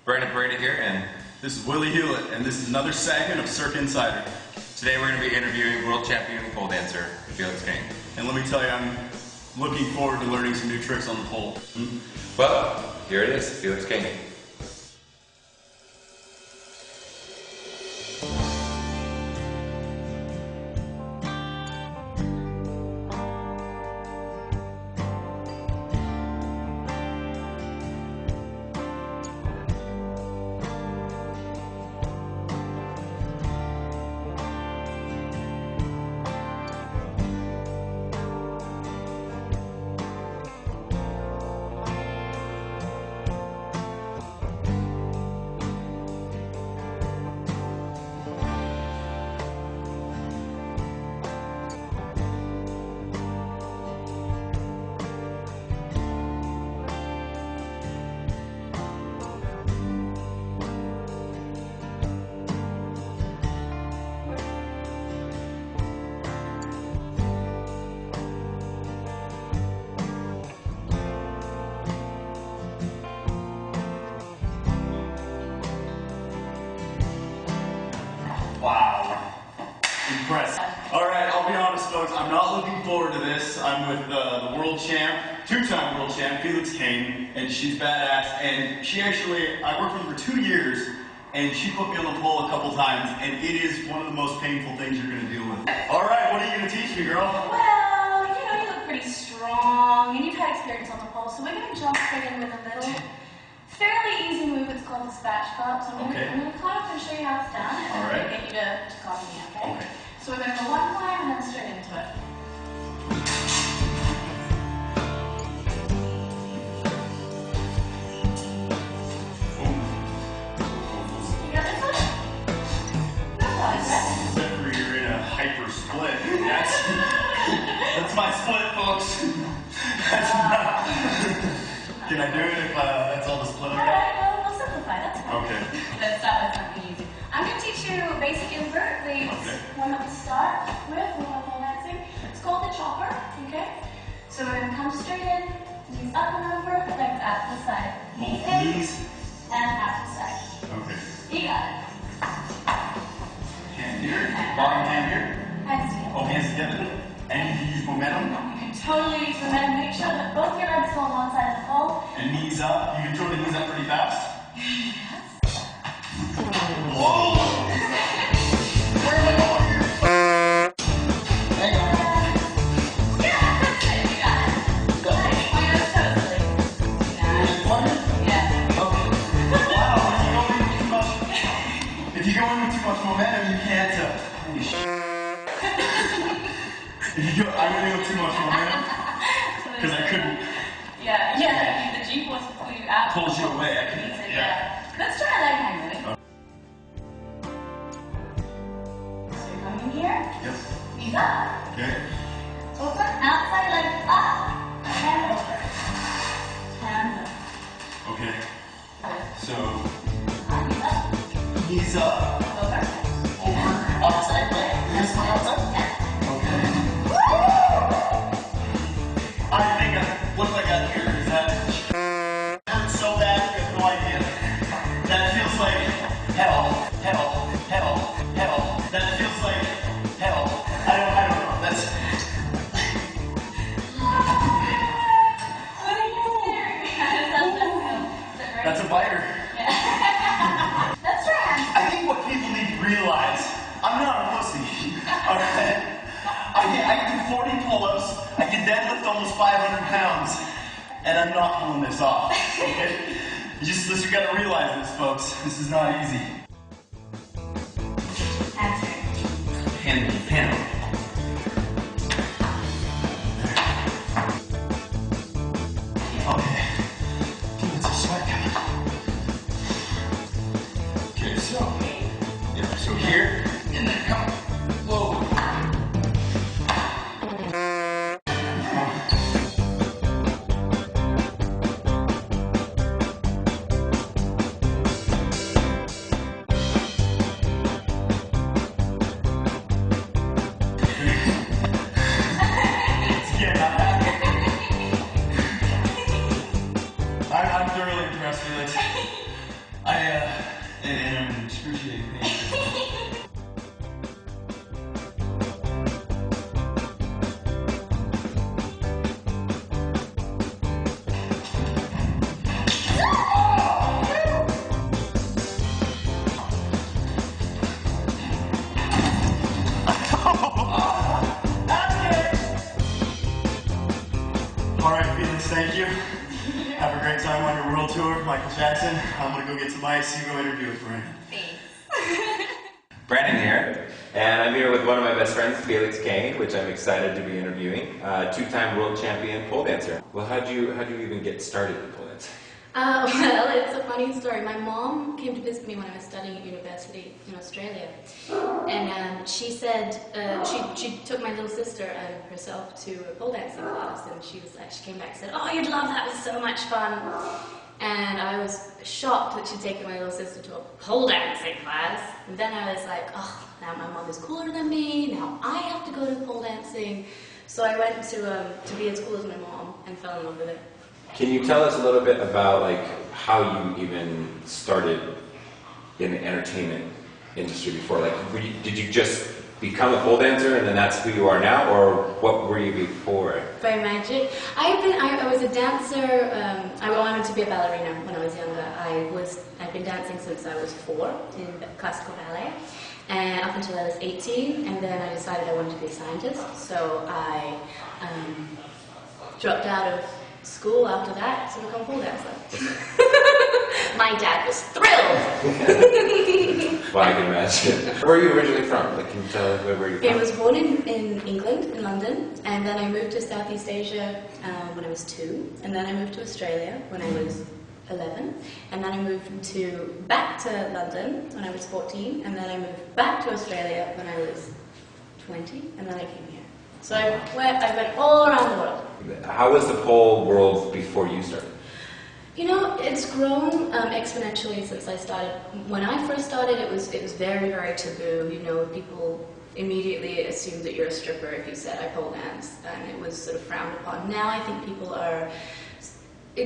Brandon here, and this is Willie Hewlett, and this is another segment of Cirque Insider. Today we're going to be interviewing world champion pole dancer Felix Kane. And let me tell you, I'm looking forward to learning some new tricks on the pole. Well, here it is, Felix Kane. Wow. Impressive. Alright, I'll be honest folks, I'm not looking forward to this. I'm with the world champ, two-time world champ, Felix Kane, and she's badass, and she actually, I worked with her for 2 years, and she put me on the pole a couple times, and it is one of the most painful things you're going to deal with. Alright, what are you going to teach me, girl? Well, you look pretty strong, and you've had experience on the pole, so we're going to jump straight in with a little fairly easy move. It's called the spatchcock. So I'm going to climb up and show you how it's done, and All I'm right. going to get you to copy me, okay? Okay. So we're going to go one climb and then straight into it. You got this one? No problem. Except for you're in a hyper split. That's my split, folks. That's not... Can I do it if that's all the split I've got? Alright, well, we'll simplify. That's fine. Okay. Let's start with something easy. I'm going to teach you basic invert, the one that we start with when we're pole dancing. It's called the chopper, okay? So we're going to come straight in, knees up and over, legs out to the side. Knees in, Knees. and out to the side. Okay. You got it. Hand here, bottom hand here. Hands together. Oh, hands together. And you can use momentum. You can totally use momentum. Make sure that both your legs go on one side of the pole. And knees up. You can throw the knees up pretty fast. Yes. Whoa! Where am I going here? Hang on. Yeah, that's it. You got it. Go. Nice. Oh, yeah, totally. Yeah. Okay. Wow, if you go in with too much momentum, you can't. Holy shit. I went in with too much momentum because I couldn't. Yeah. The G-force pull you out. Pulls you away. I couldn't. Yeah. Let's try a leg hang, really. So you're going in here. Yep. Knees up. Okay. Open. Outside leg up. Hand over. Hands up. Okay. Good. So Knees up. knees up. Over. Over. Outside leg. This one outside. Okay. I think what I got here is that it hurts so bad you have no idea. That feels like hell, hell, hell, hell. That feels like hell. I don't know. That's that's a biter. Let's try. I think what people need to realize, I'm not a pussy. Alright? I can do 40 pull-ups, I can deadlift almost 500 pounds, and I'm not pulling this off. Okay? You gotta realize this, folks. This is not easy. Hand. Okay. It's a sweat coming. Okay, so here, and then come. Whoa. All right, Felix, thank you. Have a great time on your world tour, Michael Jackson. I'm gonna go get some ice. You go interview with Brandon. Thanks. Brandon here, and I'm here with one of my best friends, Felix Kane, which I'm excited to be interviewing. Two-time world champion pole dancer. Well, how'd you even get started in pole dancing? Well, it's a funny story. My mom came to visit me when I was studying at university in Australia, and she said she took my little sister and herself to a pole dancing class, and she came back and said, "Oh, you'd love that. It was so much fun." And I was shocked that she'd taken my little sister to a pole dancing class. And then I was like, oh, now my mom is cooler than me. Now I have to go to pole dancing. So I went to be at school with my mom and fell in love with it. Can you tell us a little bit about how you even started in the entertainment industry before? Did you just become a pole dancer and then that's who you are now, or what were you before? By magic. I was a dancer. I wanted to be a ballerina when I was younger. I've been dancing since I was 4 in classical ballet, and up until I was 18, and then I decided I wanted to be a scientist. So I dropped out of school after that to become a pole dancer. My dad was thrilled. Well, I can imagine. Where are you originally from? Can you tell where you're from? I was born in England, in London, and then I moved to Southeast Asia when I was 2, and then I moved to Australia when I was 11, and then I moved back to London when I was 14, and then I moved back to Australia when I was 20, and then I came here. So I went all around the world. How was the pole world before you started? It's grown exponentially since I started. When I first started, it was very, very taboo. People immediately assumed that you're a stripper if you said I pole dance, and it was sort of frowned upon. Now I think people are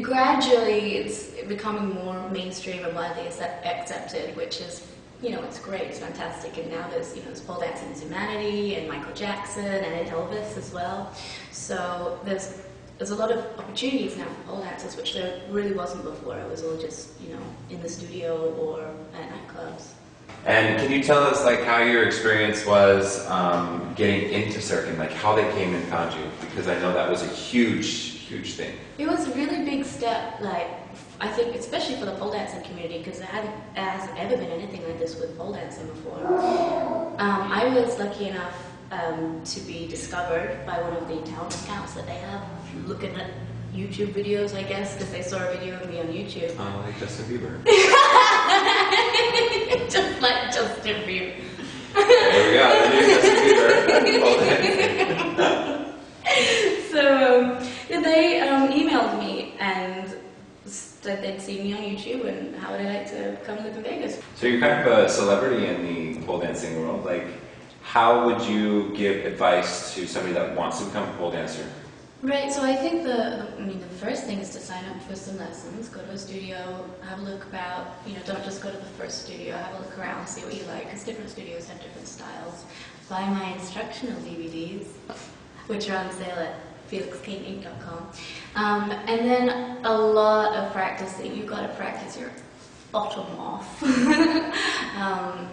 gradually it's becoming more mainstream and widely accepted, which is it's great, it's fantastic. And now there's pole dancing is humanity, and Michael Jackson and Elvis as well. So there's a lot of opportunities now for pole dancers, which there really wasn't before. It was all just, in the studio or at nightclubs. And can you tell us how your experience was getting into Sirk, and how they came and found you? Because I know that was a huge thing. It was a really big step, I think, especially for the pole dancing community, because there hasn't ever been anything like this with pole dancing before. I was lucky enough to be discovered by one of the talent scouts that they have, looking at YouTube videos, I guess, because they saw a video of me on YouTube. Oh, like Justin Bieber. Just like Justin Bieber. There we go, the new Justin Bieber. So they emailed me and said they'd seen me on YouTube and how would I like to come live in Vegas. So you're kind of a celebrity in the pole dancing world. How would you give advice to somebody that wants to become a pole dancer? Right, so I think the first thing is to sign up for some lessons, go to a studio, have a look about, don't just go to the first studio, have a look around, see what you like, because different studios have different styles. Buy my instructional DVDs, which are on sale at felixkaneinc.com. And then a lot of practicing. You've got to practice your bottom off.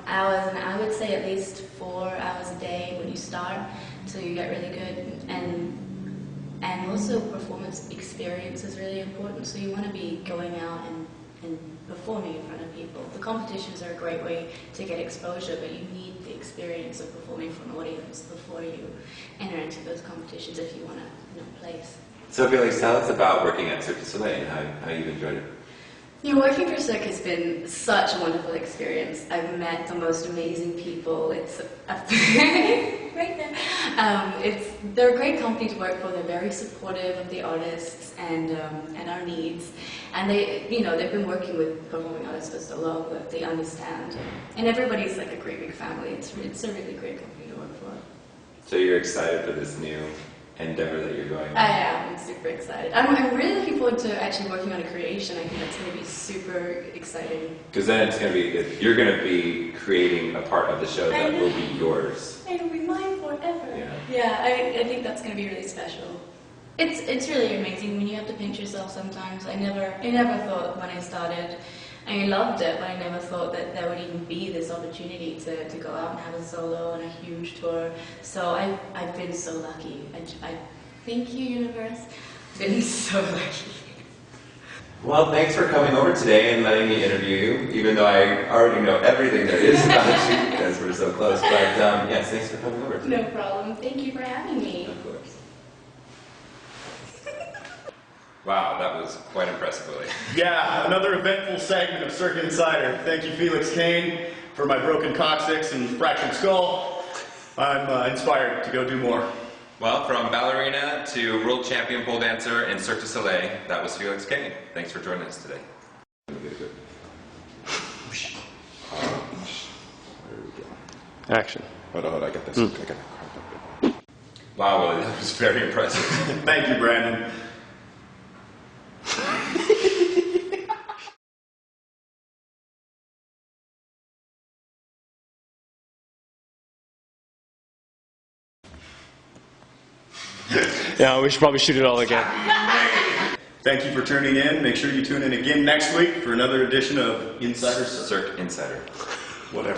Hours, and I would say at least 4 hours a day when you start, so you get really good. And also performance experience is really important, so you want to be going out and performing in front of people. The competitions are a great way to get exposure, but you need the experience of performing for an audience before you enter into those competitions if you want to place. So Felix, tell us about working at Cirque du Soleil and how you've enjoyed it. Working for Sirk has been such a wonderful experience. I've met the most amazing people. It's right there. They're a great company to work for. They're very supportive of the artists and our needs. And they've been working with performing artists for so long that they understand. And everybody's like a great big family. It's a really great company to work for. So you're excited for this new endeavor that you're going on? I am. I'm super excited. I'm really looking forward to actually working on a creation. I think that's going to be super exciting. Because then it's going to be, you're going to be creating a part of the show that will be yours. It'll be mine forever. Yeah, I think that's going to be really special. It's really amazing when you have to pinch yourself sometimes. I never thought when I started, I loved it, but I never thought that there would even be this opportunity to go out and have a solo and a huge tour. So I've been so lucky. I thank you, universe, Vinny's so lucky. Well, thanks for coming over today and letting me interview you, even though I already know everything there is about you because we're so close. But yes, thanks for coming over today. No problem. Thank you for having me. Of course. Wow, that was quite impressive, Willie. Yeah, another eventful segment of Circuit Insider. Thank you, Felix Kane, for my broken coccyx and fractured skull. I'm inspired to go do more. Well, from ballerina to world champion pole dancer and Cirque du Soleil, that was Felix Kane. Thanks for joining us today. Action. Hold on, I got this. I got it. Wow, Willie, that was very impressive. Thank you, Brandon. Yeah, we should probably shoot it all again. Thank you for tuning in. Make sure you tune in again next week for another edition of Insider Cirque. Cirque Insider. Whatever.